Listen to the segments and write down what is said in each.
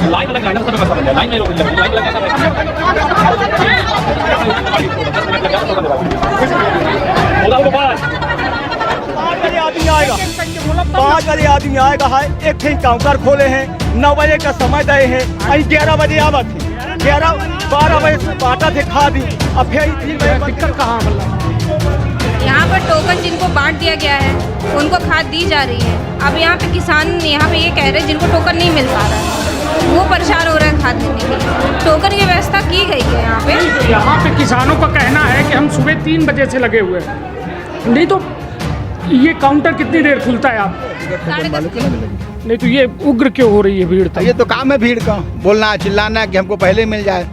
Line लगा line में आदमी आएगा 5 बजे आदमी आएगा है। एक थे काउंटर खोले हैं, 9 बजे का समय दे हैं, अभी 11 बजे आवत थे, 12 बजे से बांटा थे खादी। अब फिर 3 बजे दिक्कत कहाँ यहाँ पर टोकन जिनको बांट दिया गया है उनको खाद दी जा रही है। अब यहाँ पे किसान यहाँ पे ये कह रहे हैं जिनको टोकन नहीं मिल पा रहा है वो परेशान हो रहे हैं खाद लेने के लिए। टोकन की व्यवस्था की गई है यहाँ पे। यहाँ पे किसानों का कहना है कि हम सुबह 3 बजे से लगे हुए हैं। नहीं तो ये काउंटर कितनी देर खुलता है आप? नहीं तो ये उग्र क्यों हो रही है भीड़? ये तो काम है भीड़ का, बोलना चिल्लाना कि हमको पहले मिल जाए,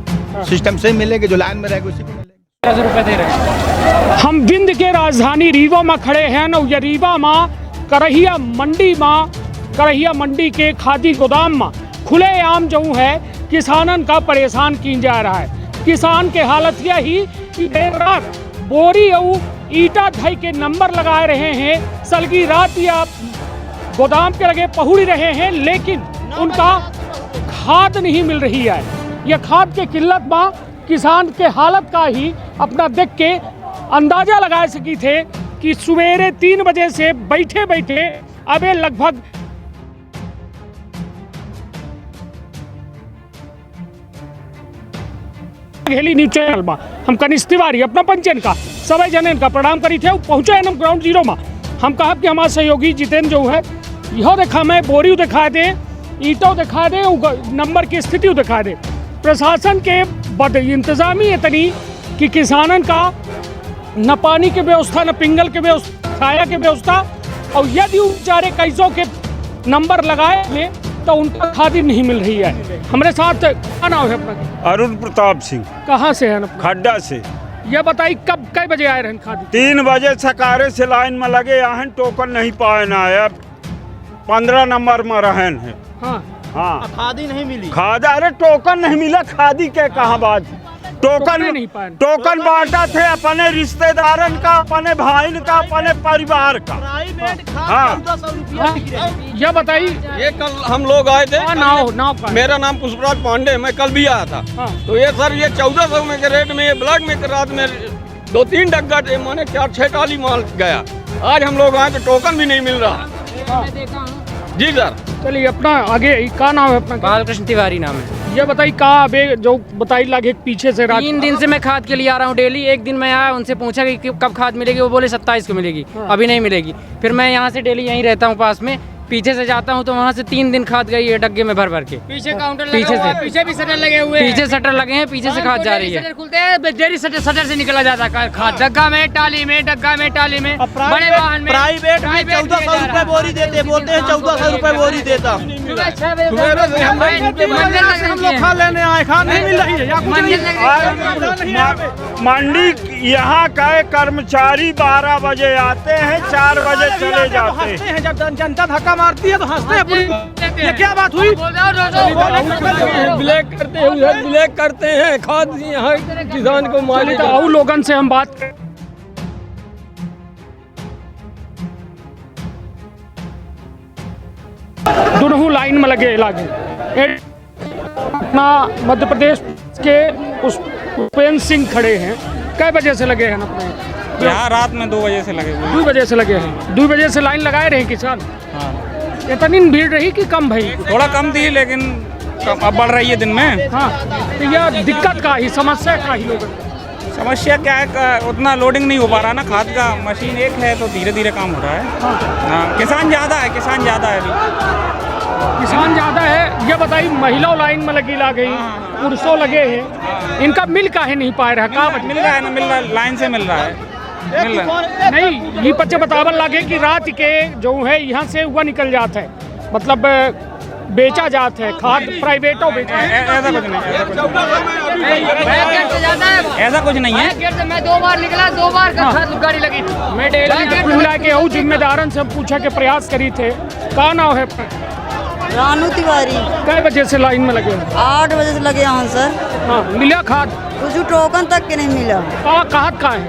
सिस्टम से मिलेगा, जो लाइन में रहेगा उसी को मिलेगा। 10 रुपए दे रहे हैं। हम विंध्य के राजधानी रीवा में खड़े हैं न, ये रीवा में करहिया मंडी के खादी गोदाम में खुलेआम जो है किसानन का परेशान की जा रहा है। किसान के हालत यही कि देर रात बोरी और ईटा धई के नंबर लगा रहे हैं, सलगी रात या गोदाम के लगे पहुड़ी रहे हैं, लेकिन उनका खाद नहीं मिल रही है। यह खाद के किल्लत में किसान के हालत का ही अपना देख के अंदाजा लगा सकी थे कि सवेरे 3 बजे से बैठे बैठे अबे लगभग न्यूज चैनल में हम कनिष्ठ तिवारी अपना पंचन का सभी जन का प्रणाम करी थे। पहुंचे हम ग्राउंड जीरो में। हम कहा कि हमारे सहयोगी जितेंद्र जो है यह देखा मैं बोरी दिखा दे, ईंटों दिखा दे, नंबर की स्थिति दिखा दे। प्रशासन के बद इंतजामी इतनी कि किसानन का न पानी की व्यवस्था, न पिंगल की व्यवस्था, छाया की व्यवस्था, और यदि बेचारे कैसों के नंबर लगाए में तो उनका खादी नहीं मिल रही है। हमारे साथ क्या नाम है अपना? अरुण प्रताप सिंह। कहाँ से है? खड्डा से। यह बताइए कब कै बजे आए रहे खादी? 3 बजे सकारे से लाइन में लगे यहाँ, टोकन नहीं पाए ना है। 15 नंबर में रहन है। हाँ खादी नहीं मिली। खाद अरे टोकन नहीं मिला, खादी के कहाँ बात। टोकन बांटा थे अपने रिश्तेदारन का, अपने भाई का, अपने परिवार का। हाँ यह बताइए, ये कल हम लोग आए थे। नाव मेरा नाम पुष्पराज पांडे, मैं कल भी आया था। तो ये सर ये 1400 में के रेट में, ये ब्लॉक में रात में 2-3 डग्गा थे, मैंने 4-6 टाली माल गया। आज हम लोग आए तो टोकन भी नहीं मिल रहा। जी सर। चलिए अपना आगे क्या नाम है अपना? बालकृष्ण तिवारी नाम है। ये बताइए कहाँ अबे जो बताई लगे पीछे से 3 दिन से मैं खाद के लिए आ रहा हूँ डेली। एक दिन मैं आया, उनसे पूछा कि कब खाद मिलेगी, वो बोले 27 को मिलेगी। अभी नहीं मिलेगी। फिर मैं यहाँ से डेली यहीं रहता हूँ पास में, पीछे से जाता हूँ तो वहाँ से 3 दिन खाद गई है डग्गे में भर भर के। पीछे काउंटर पीछे से पीछे भी शटर लगे हुए हैं। पीछे शटर लगे हैं, पीछे से खाद जा रही है। खुलते हैं देरी शटर से निकला जाता है खाद, डग्गा में टाली में, डग्गा में टाली में। बड़े वाहन में प्राइवेट में 1400 रुपए बोरी देते, बोलते हैं 1400 रुपए बोरी देता। हम लोग खा लेने आए, खाद नहीं मिल रही है। मंडी यहाँ का कर्मचारी 12 बजे आते हैं, 4 बजे चले जाते हैं। जब जनता धक्का मारती है तो हंसते हैं। ये क्या बात हुई? ब्लैक करते हैं खाद यहाँ किसान को मालिक। और लोगन से हम बात दोनों लाइन में लगे इलाके अपना मध्य प्रदेश के उपेंद्र सिंह खड़े हैं। कै बजे से लगे हैं अपने यहाँ? रात में 2 बजे से लगे हुए। 2 बजे से लगे हैं। 2 बजे से लाइन लगाए रहे किसान। हाँ। इतनी भीड़ रही कि कम भाई? थोड़ा कम थी लेकिन अब बढ़ रही है दिन में। हाँ तो यह दिक्कत का ही, समस्या का ही लोग। समस्या क्या है, उतना लोडिंग नहीं हो पा रहा ना खाद का। मशीन एक है तो धीरे धीरे काम हो रहा है। हाँ किसान ज़्यादा है, किसान ज़्यादा है ये बताइए महिलाओं लाइन में लगी ला गई, पुरुषों लगे हैं, इनका मिल काहे नहीं पा रहा? कहाँ मिल रहा है ना? मिल रहा है, लाइन से मिल रहा है। नहीं ये बच्चे बतावन लगे कि रात के जो है यहाँ से हुआ निकल जाता है, मतलब बेचा जाता है खाद प्राइवेटों बेचा। ऐसा कुछ नहीं, ऐसा कुछ नहीं है। मैं 2 बार निकला, 2 बार गाड़ी लगी। मैं डेली कुल मिला के जिम्मेदारन से पूछा के प्रयास करी थे। क्या नाम है? रानू तिवारी। कै बजे से लाइन में लगे? 8 बजे से लगे यहाँ सर। हाँ मिला खाद? कुछ टोकन तक के नहीं मिला। कहाँ है?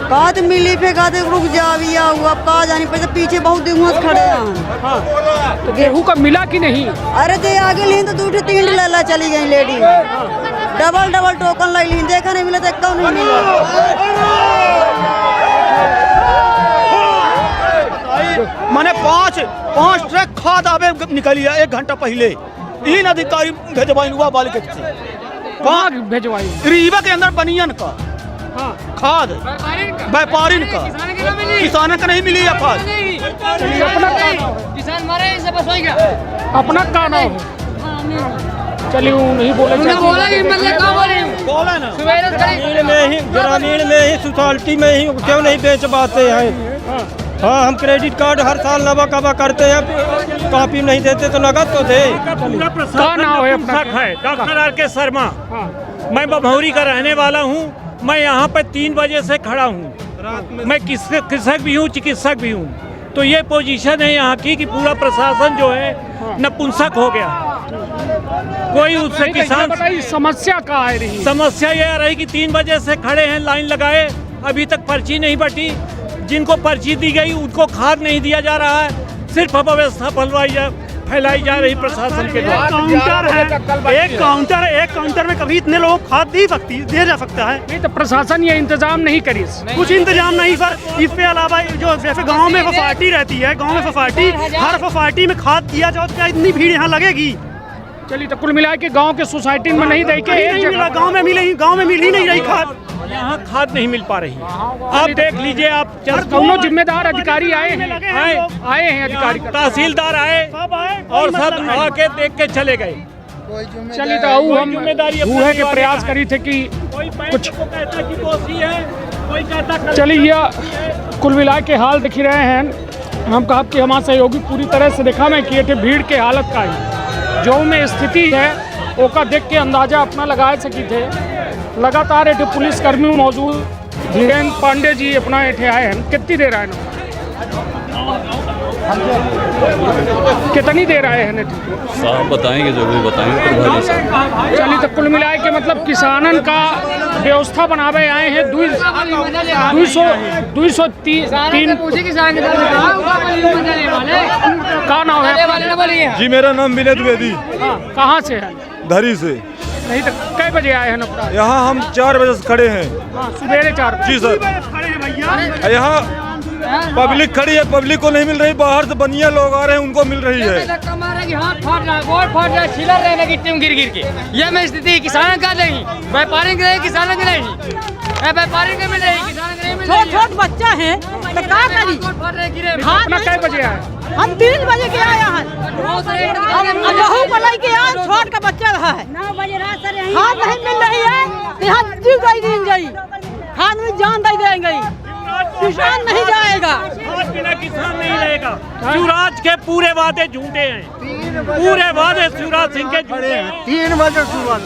खाद मिली फिर खाते रुक जा भी आओ अब कहा जानी पैसे पीछे बहुत दिन से खड़े हैं। हाँ तो गेहूँ का मिला कि नहीं? अरे दे आगे ली तो 2 3 लेला चली गई लेडी, डबल टोकन लाई ली, देखा नहीं मिला तो एक नहीं मिला। मैंने पाँच ट्रक खाद आवे निकली है 1 घंटा पहले। इन अधिकारी भेजवाई हुआ बाल के भेजवाई रीवा के अंदर बनियन का खाद व्यापारी का, किसानों का नहीं मिली है खाद। किसान मरे इससे बस हो गया। अपना का नाम है, चलिए वो नहीं बोले बोला ना ग्रामीण में ही सोसाइटी में ही क्यों नहीं बेच पाते हैं। हाँ, हम क्रेडिट कार्ड हर साल नवा कवा करते हैं, कॉपी नहीं देते तो नगद तो दे। क्या नाम है अपना? Doctor R K. शर्मा। मैं बभौरी का रहने वाला हूँ। मैं यहाँ पे 3 बजे से खड़ा हूँ। मैं कृषक भी हूँ, चिकित्सक भी हूँ। तो ये पोजीशन है यहाँ की कि पूरा प्रशासन जो है नपुंसक हो गया। कोई उससे किसान समस्या क्या है रही? समस्या यह रही कि 3 बजे से खड़े हैं, लाइन लगाए, अभी तक पर्ची नहीं बटी। जिनको पर्ची दी गई उनको खाद नहीं दिया जा रहा है, सिर्फ अव्यवस्था फैलाई जा रही प्रशासन के द्वारा। एक काउंटर में कभी इतने लोग खाद दे जा सकता है? नहीं तो प्रशासन ये इंतजाम नहीं करी। कुछ इंतजाम नहीं सर। इसके अलावा जो जैसे गांव में सोसाइटी रहती है, गांव में सोसाइटी, हर सोसाइटी में खाद दिया जाओ, क्या इतनी भीड़ यहाँ लगेगी? चलिए तो कुल मिला के गांव के सोसाइटी में नहीं दे के गांव में मिल ही नहीं रही खाद। यहाँ खाद नहीं मिल पा रही। आप देख लीजिए, आप दोनों जिम्मेदार अधिकारी आए हैं अधिकारी, तहसीलदार आए और सब आके देख के चले गए। चलिए तो हम जिम्मेदारी के प्रयास करी थे कि कुछ। चलिए ये कुल मिला के हाल दिख रहे हैं। हम कहा कि हमारे सहयोगी पूरी तरह से देखा में किए थे भीड़ के हालत का ही जो में स्थिति है ओका देख के अंदाजा अपना लगा सकी थे। लगातार एठे पुलिस कर्मी मौजूद धीरेन्द्र पांडे जी अपना एठे आए हैं। कितनी देर आए ना? कितनी देर आए हैं? साहब बताएंगे, जो भी बताएंगे प्रभारी साहब। चलिए तो कुल मिलाए के मतलब किसानन का व्यवस्था बनावे आए हैं। 203 का नाम है? जी मेरा नाम विनय द्विवेदी। कहाँ से है? धरी से। नहीं तो कै बजे आए हैं अपना? यहाँ हम 4 बजे से खड़े हैं। सुबह 4 बजे? जी सर। यहाँ पब्लिक खड़ी है, पब्लिक को नहीं मिल रही। बाहर से बनिया लोग आ रहे हैं, उनको मिल रही है। हाथ फाट रहा है, गोड़ फाट रहा है, छिलर रहे हैं गिट्टी में गिर के। ये मैं स्थिति किसान का नहीं, व्यापारी के किसान के नहीं, व्यापारी के मिल रही, किसान के नहीं मिल रही। छोट बच्चा है तो क्या करी? अपना कै बजे आए? हम 3 बजे के आए हैं। लहू पलाई के यहाँ छोट का बच्चा रहा है। 9 बजे रात से खाद नहीं मिल रही है, यहाँ जीव गई खाद में जान दे देंगे, किसान नहीं जाएगा। बिना किसान नहीं रहेगा। शिवराज के पूरे वादे झूठे हैं, पूरे वादे शिवराज सिंह के झूठे हैं। 3 बजे शुरुआत।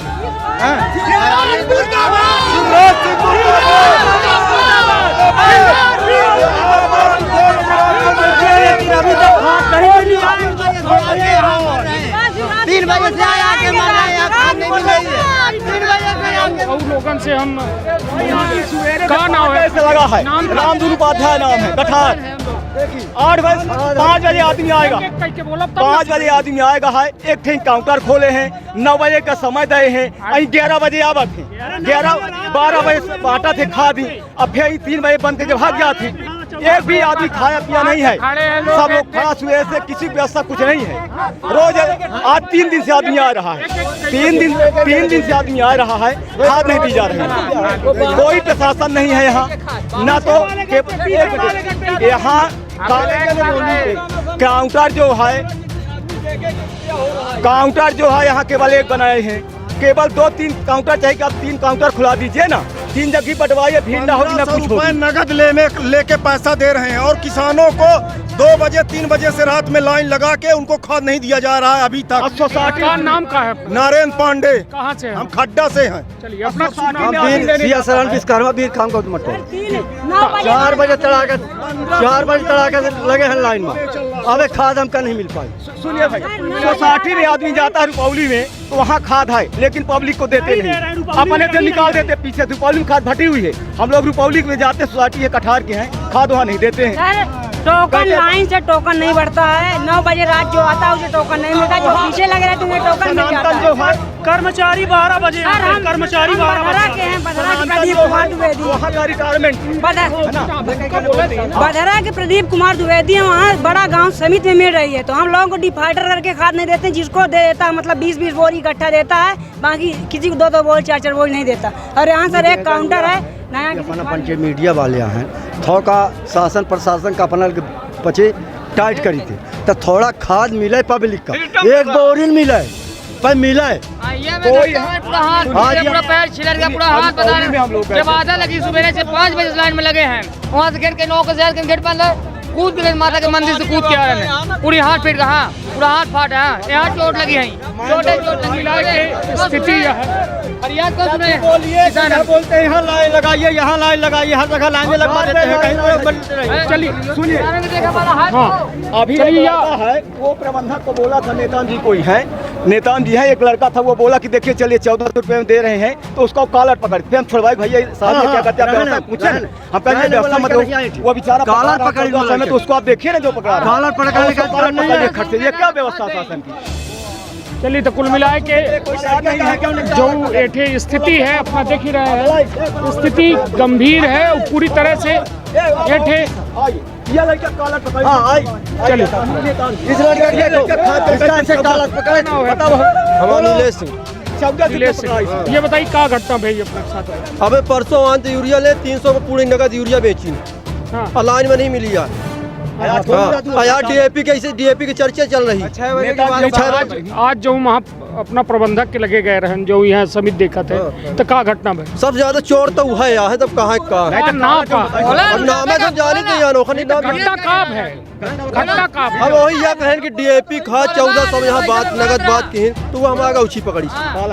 अभी तक खाद नहीं मिली है। 3 बजे से आया के माना खाद नहीं मिल रही है। 3 बजे से और लोगों से हम का नाम है? लगा है रामधुन उपाध्याय नाम है। कठार 8 बजे 5 बजे आदमी आएगा। 5 बजे आदमी आएगा है। एक ठे काउंटर खोले हैं, 9 बजे का समय दे हैं। 11 बजे आवत थे, 12 बजे बांटा थे खाद। अब फिर 3 बजे बंद के भाग जाते। एक भी आदमी खाया पिया नहीं है, सब लोग खड़ा सुबह से, किसी व्यवस्था कुछ नहीं है। रोज आज 3 दिन से आदमी आ रहा है, 3 दिन से आदमी आ रहा है, खाद नहीं दी जा रही है। कोई प्रशासन नहीं है यहाँ, ना तो यहाँ काउंटर जो है यहाँ केवल एक बनाए हैं। केवल 2-3 काउंटर चाहिए कि आप 3 काउंटर खुला दीजिए ना, 3 जगह बंटवाइए, भीड़ ना हो ना कुछ हो। नगद लेके पैसा दे रहे हैं और किसानों को 2 बजे 3 बजे से रात में लाइन लगा के उनको खाद नहीं दिया जा रहा है अभी तक। सोसाइटी का नाम क्या है? नारायण पांडे। कहाँ से? हम खड्डा से हैं। चलिए अपना 4 बजे चढ़ा के लगे हैं लाइन में। अबे खाद हमका नहीं मिल पाई। सुनिए भाई, सोसाइटी में आदमी जाता है रुपौली में तो वहाँ खाद है, लेकिन पब्लिक को देते नहीं, अपने से निकाल देते पीछे। रुपौली में खाद भटी हुई है, हम लोग रुपौली में जाते, सोसाइटी है कठार के हैं, खाद वहाँ नहीं देते हैं। टोकन लाइन से टोकन नहीं बढ़ता है, 9 बजे रात जो आता है उसे टोकन नहीं मिलता, जो पीछे लगे रहते हैं टोकन मिल जाता है। जो है कर्मचारी 12 बजे कर्मचारी 12 बधरा के हैं, बधरा के प्रदीप कुमार द्विवेदी, वहाँ का रिटायरमेंट बधरा के प्रदीप कुमार द्विवेदी है, वहाँ बड़ा गांव समिति में मिल रही है। तो हम लोगों को डिफाल्टर करके खाद नहीं देते, जिसको दे देता है मतलब 20-20 बोरी इकट्ठा देता है, बाकी किसी को 2-2 बोरी 4-4 बोरी नहीं देता। और यहाँ सर एक काउंटर है नया, अपना पंचायत मीडिया वाले हैं, थोड़ा का शासन प्रशासन का अपना बचे टाइट करी थे, तो थोड़ा खाद मिले पब्लिक का, एक बोरी मिले पर मिले पूरा पैर छिलर गया, पूरा हाथ बता। जब आधा लगी सुबह से 5 बजे लाइन में लगे हैं, वहाँ से गिर के 9 के गेट बंद है, कूद के माता के मंदिर से कूद के आ रहे हैं, पूरी हाथ फीट रहा, पूरा हाथ फाटा है, यहाँ चोट लगी है, चोट लगी स्थिति फरियाद को सुने। बोलते हैं यहाँ लाइन लगाइए, यहाँ लाइन लगाइए, हर जगह लाइन लगवा देते हैं, कहीं चलिए सुनिए। हाँ अभी है, वो प्रबंधक को बोला था, नेतान जी कोई है, नेतान जी है, एक लड़का था, वो बोला कि देखिए चलिए 1400 रुपये में दे रहे हैं, तो उसका कॉलर पकड़ फिर हम छुड़वाए, भैया साहब क्या करते हैं, पूछे हम कहेंगे व्यवस्था मत दो, वो बेचारा कॉलर पकड़ तो उसको आप देखिए ना, जो पकड़ा कॉलर पकड़ ये क्या व्यवस्था शासन की। चलिए तो कुल मिलाए के जो एठे स्थिति है अपना देख ही रहे हैं, स्थिति गंभीर है और पूरी तरह से एठे चलिए ये बताइए क्या घटना भाई अपने साथ। अबे परसों आंत यूरिया ले 300 को पूरी नगद यूरिया बेची, लाइन में नहीं मिली यार। यार डीएपी की चर्चा चल रही। आज जो वहाँ अपना प्रबंधक के लगे गए रहन, जो यहाँ समिति देखा थे, तो क्या घटना भाई? सबसे ज्यादा चोर तो है यार, तब कहाँ नाम है तो जानी नहीं यार, घटना काब है, घटना काब है। अब वही यह कहें कि डीएपी खाद 1400 यहाँ बात नगद बात की, तो वो हमारा उछी पकड़ी,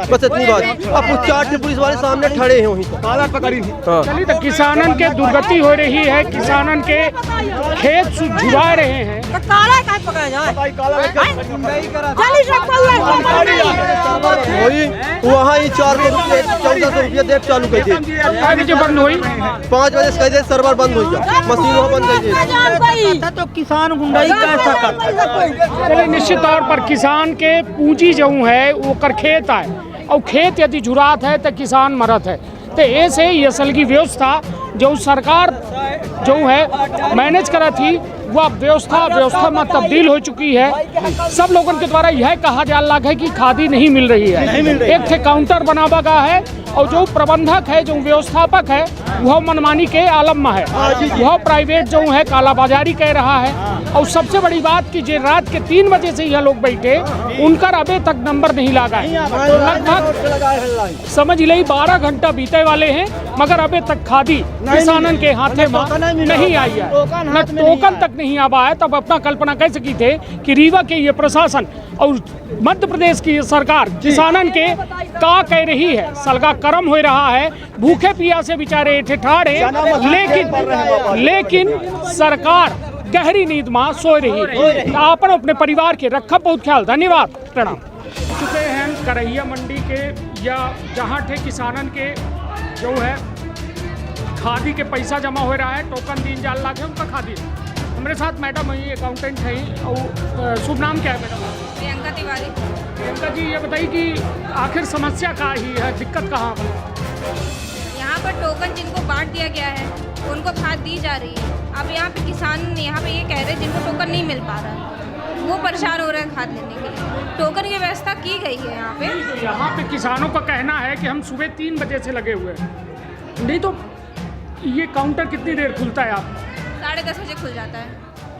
बस इतनी बात। अब कुछ 4 पुलिस वाले सामने खड़े हैं वहीं पकड़ी। चलिए तो किसानन के दुर्गति हो रही है, किसानन के खेत झुरा रहे हैं, वही वहाँ ही 400 रुपये 1400 रुपये देख चालू कर दी, बंद हुई 5 बजे से कह सर्वर बंद हो गया, मशीन बंद कर दी, तो किसान गुंडाई कैसा करता है। निश्चित तौर पर किसान के पूंजी जो है वो कर खेत है, और खेत यदि जुरात है तो किसान मरत है। तो ऐसे ही असल की व्यवस्था जो सरकार जो है मैनेज करा थी, वह व्यवस्था में तब्दील हो चुकी है। सब लोगों के द्वारा यह कहा जा रहा है कि खादी नहीं मिल रही है, एक थे काउंटर बनावा गया है, और जो प्रबंधक है, जो व्यवस्थापक है, वह मनमानी के आलम में है, वह प्राइवेट जो है कालाबाजारी कह रहा है। और सबसे बड़ी बात कि जो रात के 3 बजे से यह लोग बैठे, उनका अभी तक नंबर नहीं लगा है, लगभग समझ ली 12 घंटा बीते वाले हैं, मगर अभी तक खादी किसानन के हाथे में नहीं आई है, न टोकन तक नहीं आ पाया। तब अपना कल्पना कर सकी थे कि रीवा के ये प्रशासन और मध्य प्रदेश की सरकार किसानन के का कह रही है, सलगा कर्म हो रहा है, भूखे पियासे बेचारे ठिठारे, लेकिन सरकार गहरी नींद में सो रही है। आपन अपने परिवार के रखा बहुत ख्याल। धन्यवाद, प्रणाम। चुके हैं करहिया मंडी के या जहाँ थे किसानन के जो है खादी के पैसा जमा हो रहा है, टोकन 3 जाल लाख है उनका खादी। हमारे साथ मैडम है, अकाउंटेंट है, और शुभ नाम क्या है मैडम? प्रियंका तिवारी। प्रियंका जी ये बताइए कि आखिर समस्या कहाँ ही है, दिक्कत कहाँ पर? यहाँ पर टोकन जिनको बांट दिया गया है उनको खाद दी जा रही है। अब यहाँ पे किसान यहाँ पे ये कह रहे हैं जिनको टोकन नहीं मिल पा रहा है, वो परेशान हो रहे हैं खाद लेने के लिए। टोकन की व्यवस्था की गई है यहाँ पे। यहाँ पे किसानों का कहना है कि हम सुबह 3 बजे से लगे हुए हैं, नहीं तो ये काउंटर कितनी देर खुलता है आपका? 10:30 बजे खुल जाता है।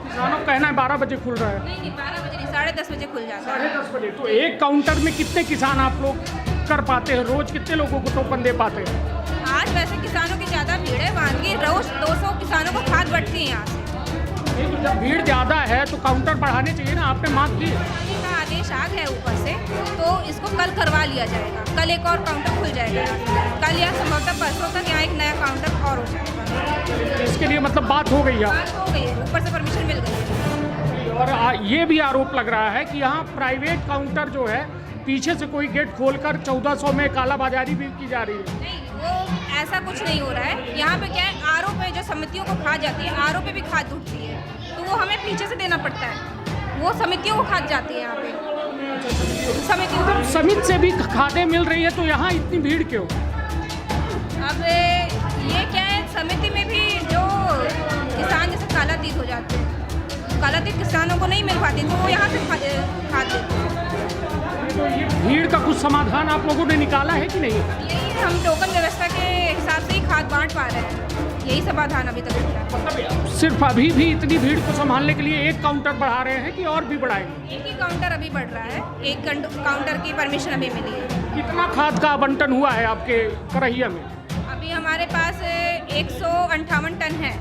किसानों का कहना है 12 बजे खुल रहा है। नहीं 12 बजे नहीं, 10:30 बजे खुल जाता है। 10:30 बजे। तो एक काउंटर में कितने किसान आप लोग कर पाते हैं, रोज कितने लोगों को टोकन दे पाते हैं? आज वैसे किसानों की ज़्यादा भीड़ है, वहाँ की रोज 200 किसानों को खाद बढ़ती है यहाँ से। जब भीड़ ज़्यादा है तो काउंटर बढ़ाने चाहिए ना, आपने मांग की का आदेश आ गया ऊपर से, तो इसको कल करवा लिया जाएगा। कल एक और काउंटर खुल जाएगा, कल या संभवतः परसों तक यहाँ एक नया काउंटर और हो जाएगा। इसके लिए मतलब बात हो गई है? बात हो गई है, ऊपर से परमिशन मिल गई है। और ये भी आरोप लग रहा है कि यहाँ प्राइवेट काउंटर जो है पीछे से कोई गेट खोलकर 1400 में कालाबाजारी भी की जा रही है। नहीं, वो ऐसा कुछ नहीं हो रहा है। यहाँ पे क्या है, आरओ पे जो समितियों को खाद जाती है, आरओ पे भी खाद उठती है, तो वो हमें पीछे से देना पड़ता है, वो समितियों को खाद जाती है यहाँ पे। समितियों को समिति से भी खादें मिल रही है, तो यहाँ इतनी भीड़ क्यों? अब ये क्या है, समिति में भी जो किसान जैसे कालातीत हो जाते हैं, कालातीत किसानों को नहीं मिल पाती, तो वो यहाँ से खाद देते हैं। तो ये भीड़ का कुछ समाधान आप लोगों ने निकाला है कि नहीं? यही हम टोकन व्यवस्था के हिसाब से ही खाद बांट पा रहे हैं, यही समाधान अभी तक मिल रहा है। मतलब सिर्फ अभी भी इतनी भीड़ को संभालने के लिए एक काउंटर बढ़ा रहे हैं कि और भी बढ़ाएंगे? एक ही काउंटर अभी बढ़ रहा है, एक काउंटर की परमिशन अभी मिली है। कितना खाद का आवंटन हुआ है आपके करहिया में? अभी हमारे पास 158 टन है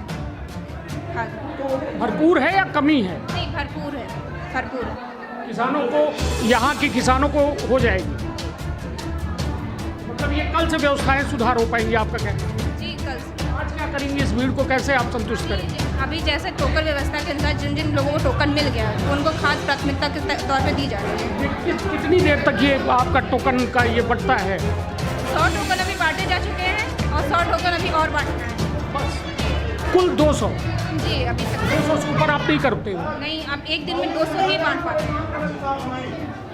खाद। तो भरपूर है या कमी है? नहीं, भरपूर है, भरपूर है। किसानों को, यहाँ के किसानों को हो जाएगी, मतलब ये कल से व्यवस्थाएं सुधार हो पाएंगी, आपका कहना है? जी, कल से। आज क्या करेंगे, इस भीड़ को कैसे आप संतुष्ट करेंगे? अभी जैसे टोकन व्यवस्था के अंदर जिन जिन लोगों को टोकन मिल गया है, उनको खाद प्राथमिकता के तौर पे दी जा रही है। कितनी देर तक ये आपका टोकन का ये बढ़ता है? 100 टोकन अभी बांटे जा चुके हैं और 100 टोकन अभी और बांटना है। बस कुल 200? जी, अभी तक 200 से ऊपर आप नहीं करते हो? नहीं, अब एक दिन में 200 ही बांट पाते हैं।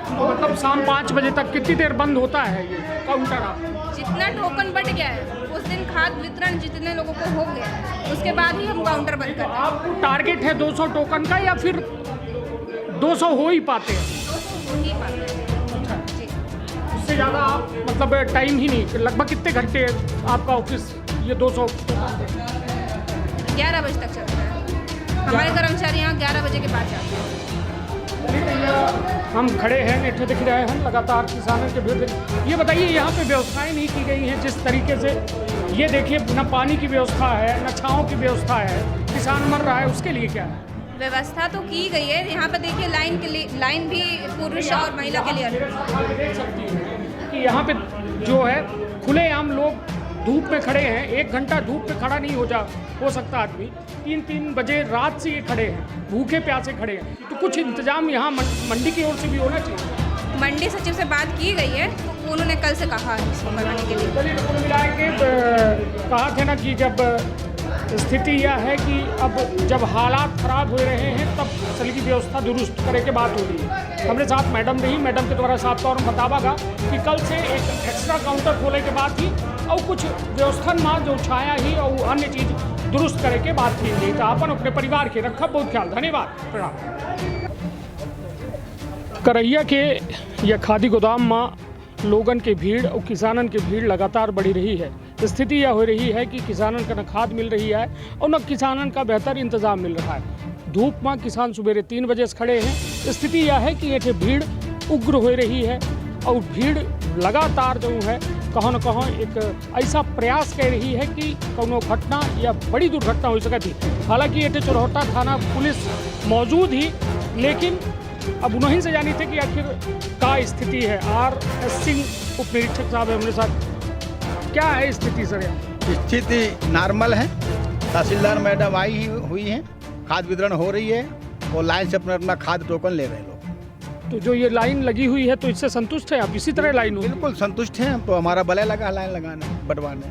तो मतलब शाम 5 बजे तक कितनी देर बंद होता है ये काउंटर? आप जितना टोकन बढ़ गया है उस दिन खाद वितरण जितने लोगों को हो गया है, उसके बाद ही हम काउंटर बंद करते हैं। आपको टारगेट है 200 टोकन का या फिर 200 हो ही पाते हैं? 200 हो ही पाते हैं। अच्छा जी, उससे ज़्यादा आप मतलब टाइम ही नहीं, लगभग कितने घंटे आपका ऑफिस ये 200? 11 बजे तक चलता है। हमारे कर्मचारी यहाँ 11 बजे के बाद जाते हैं। हम खड़े हैं, नेठे दिख रहे हैं लगातार किसानों के भीड़। ये बताइए, यहाँ पे व्यवस्थाएं नहीं की गई हैं जिस तरीके से, ये देखिए न पानी की व्यवस्था है, न छाँव की व्यवस्था है, किसान मर रहा है, उसके लिए क्या है? व्यवस्था तो की गई है। यहाँ पर देखिए लाइन के लिए, लाइन भी पुरुष और महिला के लिए देख सकती हैं कि यहाँ पे जो है खुलेआम लोग धूप में खड़े हैं। 1 घंटा धूप में खड़ा नहीं हो सकता आदमी। 3-3 बजे रात से ये खड़े हैं, भूखे प्यासे खड़े हैं। तो कुछ इंतजाम यहाँ मंडी की ओर से भी होना चाहिए। मंडी सचिव से बात की गई है, तो उन्होंने कल से कहा है इसको करवाने के लिए। चलिए, कुल मिला के कहा थे ना कि जब स्थिति यह है कि अब जब हालात ख़राब हो रहे हैं तब असल की व्यवस्था दुरुस्त करे के बात हो रही है। हमारे साथ मैडम रही, मैडम के द्वारा साफ तौर में बतावागा कि कल से एक एक्स्ट्रा काउंटर खोले के बाद ही और कुछ व्यवस्था में जो छाया ही और अन्य चीज़ दुरुस्त करे के बात की गई। तो अपन अपने परिवार के रखा बहुत ख्याल। धन्यवाद, प्रणाम। करहिया के या खादी गोदाम में लोगन के भीड़ और किसानन के भीड़ लगातार बढ़ी रही है। स्थिति यह हो रही है कि किसानन का न खाद मिल रही है और न किसानन का बेहतर इंतजाम मिल रहा है। धूप में किसान सवेरे 3 बजे से खड़े हैं। स्थिति यह है कि ये भीड़ उग्र हो रही है और भीड़ लगातार जो है कहाँ न कहाँ एक ऐसा प्रयास कर रही है कि कोनो घटना या बड़ी दुर्घटना हो सकती है। हालांकि ये चरौटा थाना पुलिस मौजूद ही, लेकिन अब उन्हीं से जानी थे कि आखिर क्या स्थिति है। RS सिंह उप निरीक्षक साहब है हमारे साथ। क्या है स्थिति सर? स्थिति नॉर्मल है। तहसीलदार मैडम आई हुई हैं, खाद वितरण हो रही है और लाइन से अपना खाद टोकन ले रहे हैं लोग। तो जो ये लाइन लगी हुई है तो इससे संतुष्ट है आप? इसी तरह लाइन हो? बिल्कुल संतुष्ट हैं। तो हमारा बलय लगा लाइन लगाने बंटवाने।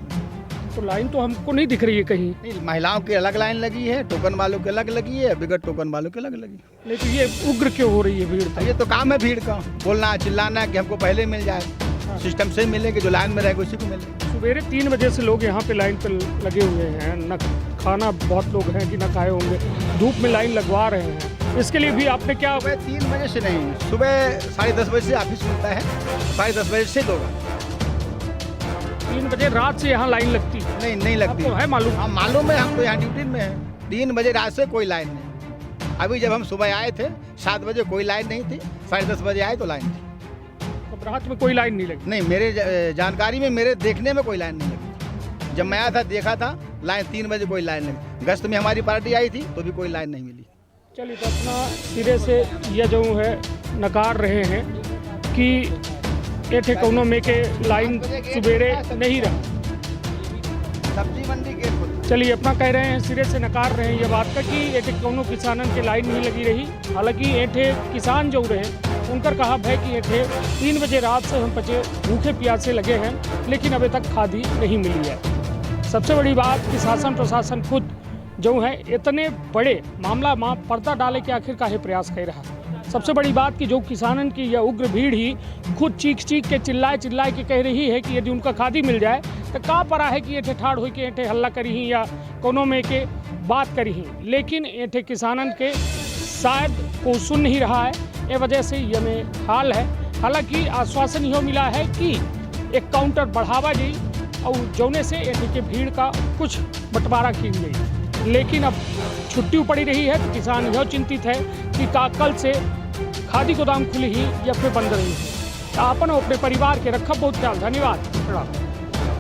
तो लाइन तो हमको नहीं दिख रही है कहीं। नहीं, महिलाओं की अलग लाइन लगी है, टोकन वालों की अलग लगी है, बिगड़ टोकन वालों की अलग लगी है। लेकिन ये उग्र क्यों हो रही है भीड़? ये तो काम है भीड़ का, बोलना चिल्लाना कि हमको पहले मिल जाए। सिस्टम से मिले कि जो लाइन में रहेगा उसी को मिले। सवेरे 3 बजे से लोग यहाँ पे लाइन पर लगे हुए हैं। न खाना बहुत लोग हैं कि न खाए होंगे, धूप में लाइन लगवा रहे हैं। इसके लिए भी आपने क्या? सुबह 3 बजे से नहीं, सुबह 10:30 बजे से ऑफिस खुलता है, 10:30 बजे से होगा। 3 बजे रात से यहाँ लाइन लगती है? नहीं लगती। आपको है मालूम? हाँ मालूम है, हम तो यहाँ ड्यूटी में हैं। 3 बजे रात से कोई लाइन नहीं। अभी जब हम सुबह आए थे 7 बजे कोई लाइन नहीं थी, 10:30 बजे आए तो लाइन थी। अब रात में कोई लाइन नहीं लगी? नहीं, मेरे जानकारी में, मेरे देखने में कोई लाइन नहीं लगी। जब मैं आया था देखा था लाइन 3 बजे कोई लाइन नहीं। गश्त में हमारी पार्टी आई थी तो भी कोई लाइन नहीं मिली। चलिए, तो अपना सिरे से यह जो है नकार रहे हैं कि ये कोनो में के लाइन सवेरे नहीं रहा। सब्जी मंडी गेट चलिए अपना कह रहे हैं, सिरे से नकार रहे हैं ये बात का कि एठे कोनो किसानन के लाइन नहीं लगी रही। हालांकि एठे किसान जो रहे उनका कहा है कि एठे 3 बजे रात से हम बचे भूखे प्यासे लगे हैं, लेकिन अभी तक खादी नहीं मिली है। सबसे बड़ी बात कि शासन प्रशासन खुद जो है इतने बड़े मामला में पर्दा डाले के आखिर काहे प्रयास कर रहा है। सबसे बड़ी बात कि जो किसानन की यह उग्र भीड़ ही खुद चीख के चिल्लाए के कह रही है कि यदि उनका खादी मिल जाए तो का परा है कि एठे ठाड़ हो के एठे हल्ला करी ही या कोनो में के बात करी ही, लेकिन एठे किसानन के शायद को सुन नहीं रहा है। ये वजह से ये में हाल है। हालांकि आश्वासन यह मिला है कि एक काउंटर बढ़ावा गई और जौने से एठे के भीड़ का कुछ बंटवारा की गई, लेकिन अब छुट्टी पड़ी रही है तो किसान यह चिंतित है कि कल से खादी गोदाम खुली ही या फिर बंद रही है। अपन अपने परिवार के रखब बहुत ख्याल। धन्यवाद।